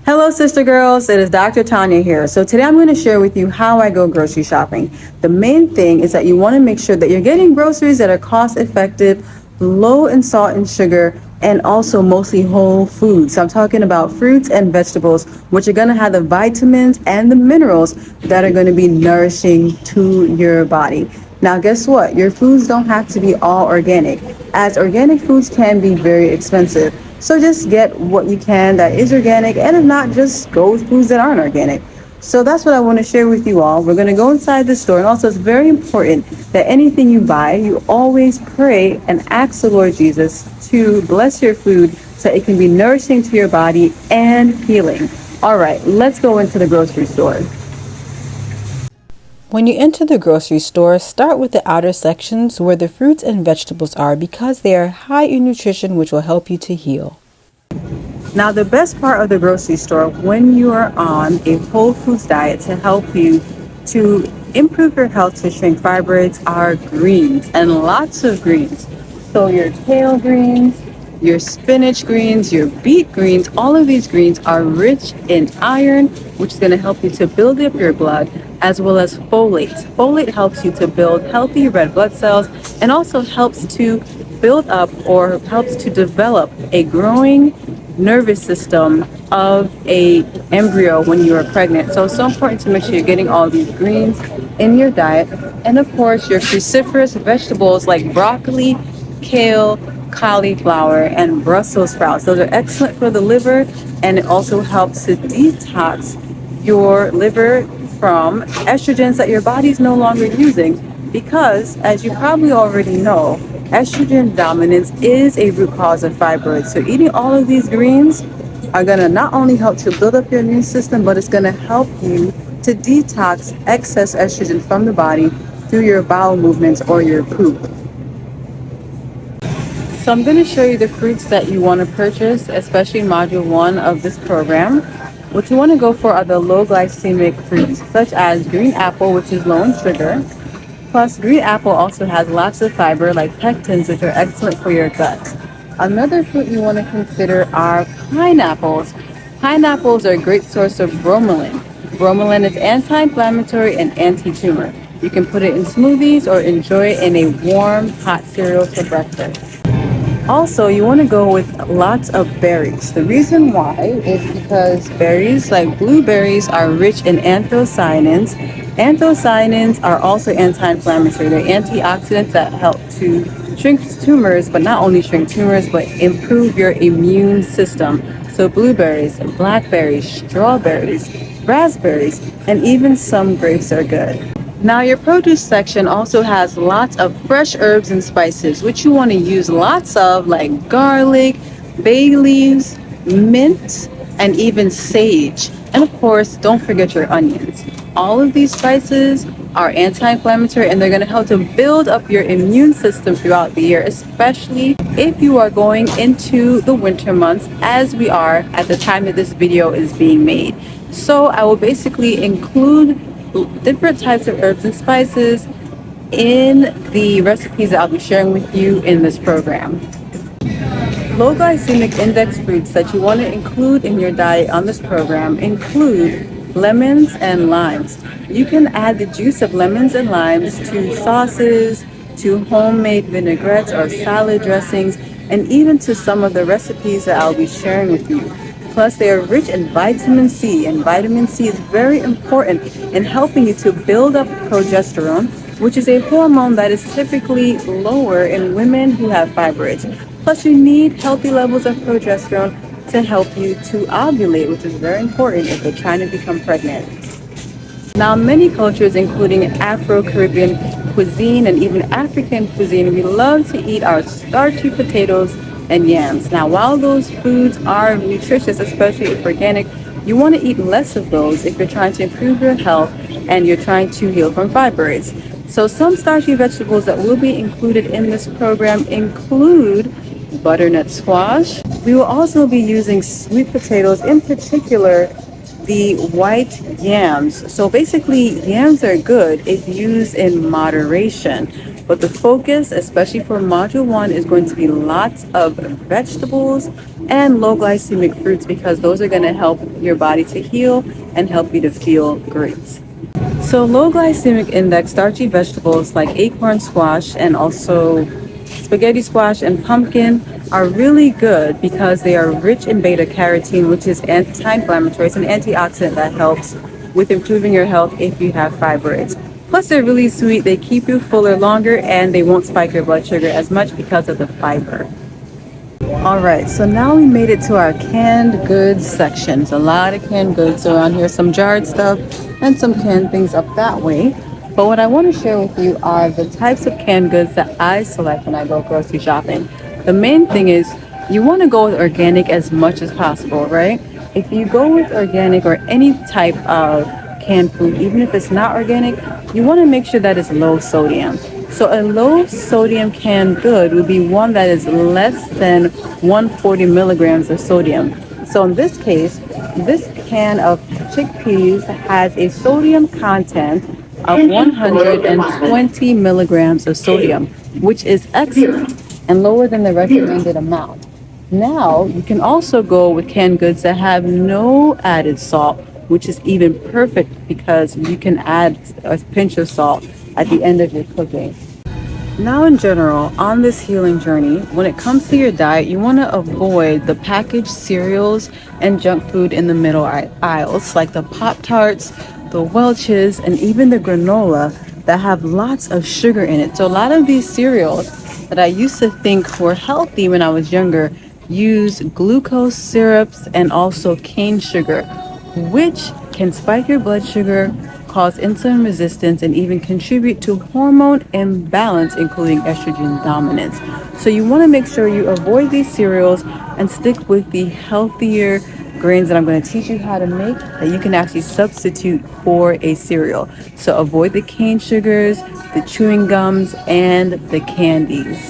Hello, sister girls. It is Dr. Tanya here. So today I'm going to share with you how I go grocery shopping. The main thing is that you want to make sure that you're getting groceries that are cost effective, low in salt and sugar, and also mostly whole foods. So I'm talking about fruits and vegetables, which are going to have the vitamins and the minerals that are going to be nourishing to your body. Now, guess what? Your foods don't have to be all organic, as organic foods can be very expensive. So just get what you can that is organic, and if not, just go with foods that aren't organic. So that's what I want to share with you all. We're going to go inside the store, and also it's very important that anything you buy, you always pray and ask the Lord Jesus to bless your food so it can be nourishing to your body and healing. All right, let's go into the grocery store. When you enter the grocery store, start with the outer sections where the fruits and vegetables are because they are high in nutrition, which will help you to heal. Now, the best part of the grocery store when you are on a whole foods diet to help you to improve your health to shrink fibroids are greens, and lots of greens. So your kale greens, your spinach greens, your beet greens, all of these greens are rich in iron, which is going to help you to build up your blood, as well as folate. Folate helps you to build healthy red blood cells and also helps to build up or helps to develop a growing nervous system of a embryo when you are pregnant. So it's so important to make sure you're getting all these greens in your diet. And of course, your cruciferous vegetables like broccoli, kale, cauliflower, and Brussels sprouts. Those are excellent for the liver, and it also helps to detox your liver from estrogens that your body's no longer using, because as you probably already know, estrogen dominance is a root cause of fibroids. So eating all of these greens are going to not only help to build up your immune system, but it's going to help you to detox excess estrogen from the body through your bowel movements or your poop. So I'm going to show you the fruits that you want to purchase, especially in module 1 of this program. What you want to go for are the low glycemic fruits, such as green apple, which is low in sugar. Plus, green apple also has lots of fiber, like pectins, which are excellent for your gut. Another fruit you want to consider are pineapples. Pineapples are a great source of bromelain. Bromelain is anti-inflammatory and anti-tumor. You can put it in smoothies or enjoy it in a warm, hot cereal for breakfast. Also, you want to go with lots of berries. The reason why is because berries like blueberries are rich in anthocyanins. Anthocyanins are also anti-inflammatory. They're antioxidants that help to shrink tumors, but not only shrink tumors, but improve your immune system. So blueberries, blackberries, strawberries, raspberries, and even some grapes are good. Now, your produce section also has lots of fresh herbs and spices, which you want to use lots of, like garlic, bay leaves, mint, and even sage. And of course, don't forget your onions. All of these spices are anti-inflammatory, and they're going to help to build up your immune system throughout the year, especially if you are going into the winter months, as we are at the time that this video is being made. So I will basically include different types of herbs and spices in the recipes that I'll be sharing with you in this program. Low glycemic index fruits that you want to include in your diet on this program include lemons and limes. You can add the juice of lemons and limes to sauces, to homemade vinaigrettes or salad dressings, and even to some of the recipes that I'll be sharing with you. Plus, they are rich in vitamin C, and vitamin C is very important in helping you to build up progesterone, which is a hormone that is typically lower in women who have fibroids. Plus, you need healthy levels of progesterone to help you to ovulate, which is very important if you're trying to become pregnant. Now, many cultures, including Afro-Caribbean cuisine and even African cuisine, we love to eat our starchy potatoes and yams. Now, while those foods are nutritious, especially if organic, you want to eat less of those if you're trying to improve your health and you're trying to heal from fibroids. So some starchy vegetables that will be included in this program include butternut squash. We will also be using sweet potatoes, in particular the white yams. So basically, yams are good if used in moderation. But the focus, especially for module 1, is going to be lots of vegetables, and low glycemic fruits because those are going to help your body to heal and help you to feel great. So low glycemic index starchy vegetables like acorn squash and also spaghetti squash and pumpkin are really good because they are rich in beta carotene, which is anti-inflammatory. It's an antioxidant that helps with improving your health if you have fibroids. Plus, they're really sweet. They keep you fuller longer and they won't spike your blood sugar as much because of the fiber. All right, so now we made it to our canned goods section. There's a lot of canned goods around here, some jarred stuff and some canned things up that way. But what I want to share with you are the types of canned goods that I select when I go grocery shopping. The main thing is you want to go with organic as much as possible, right? If you go with organic or any type of canned food, even if it's not organic, you want to make sure that it's low sodium. So a low sodium canned good would be one that is less than 140 milligrams of sodium. So in this case, this can of chickpeas has a sodium content of 120 milligrams of sodium, which is excellent and lower than the recommended amount. Now, you can also go with canned goods that have no added salt, which is even perfect because you can add a pinch of salt at the end of your cooking. Now, in general, on this healing journey, when it comes to your diet, you want to avoid the packaged cereals and junk food in the middle aisles, like the Pop-Tarts, the Welch's, and even the granola that have lots of sugar in it. So a lot of these cereals that I used to think were healthy when I was younger use glucose syrups and also cane sugar, which can spike your blood sugar, cause insulin resistance, and even contribute to hormone imbalance, including estrogen dominance. So you want to make sure you avoid these cereals and stick with the healthier grains that I'm going to teach you how to make that you can actually substitute for a cereal. So avoid the cane sugars, the chewing gums, and the candies.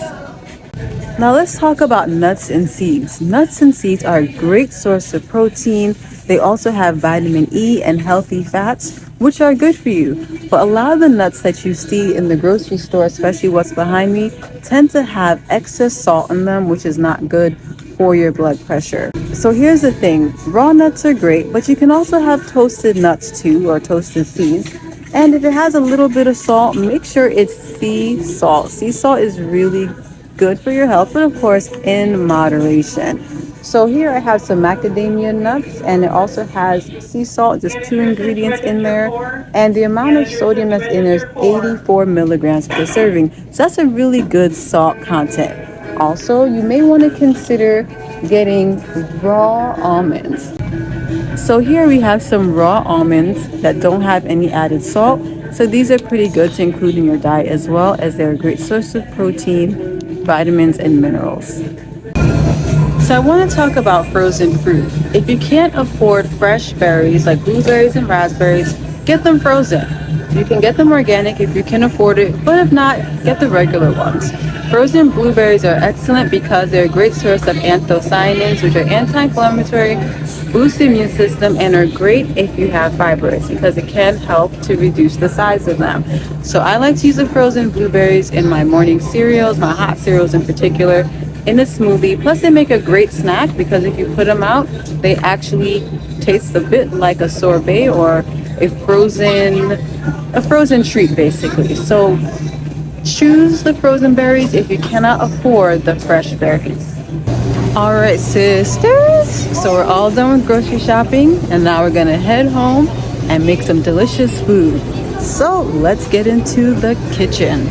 Now let's talk about nuts and seeds. Nuts and seeds are a great source of protein. They also have vitamin E and healthy fats, which are good for you. But a lot of the nuts that you see in the grocery store, especially what's behind me, tend to have excess salt in them, which is not good for your blood pressure. So here's the thing, raw nuts are great, but you can also have toasted nuts too, or toasted seeds. And if it has a little bit of salt, make sure it's sea salt. Sea salt is really good for your health, but of course in moderation. So here I have some macadamia nuts, and it also has sea salt, just 2 ingredients in there. And the amount of sodium that's in there is 84 milligrams per serving. So that's a really good salt content. Also, you may want to consider getting raw almonds. So here we have some raw almonds that don't have any added salt. So these are pretty good to include in your diet, as well as they're a great source of protein, vitamins, and minerals. So I want to talk about frozen fruit. If you can't afford fresh berries like blueberries and raspberries, get them frozen. You can get them organic if you can afford it, but if not, get the regular ones. Frozen blueberries are excellent because they're a great source of anthocyanins, which are anti-inflammatory, boost the immune system, and are great if you have fibroids because it can help to reduce the size of them. So I like to use the frozen blueberries in my morning cereals, my hot cereals in particular, in a smoothie. Plus they make a great snack because if you put them out, they actually taste a bit like a sorbet or a frozen treat basically. So choose the frozen berries if you cannot afford the fresh berries. All right, sisters, so we're all done with grocery shopping, and now we're gonna head home and make some delicious food. So let's get into the kitchen.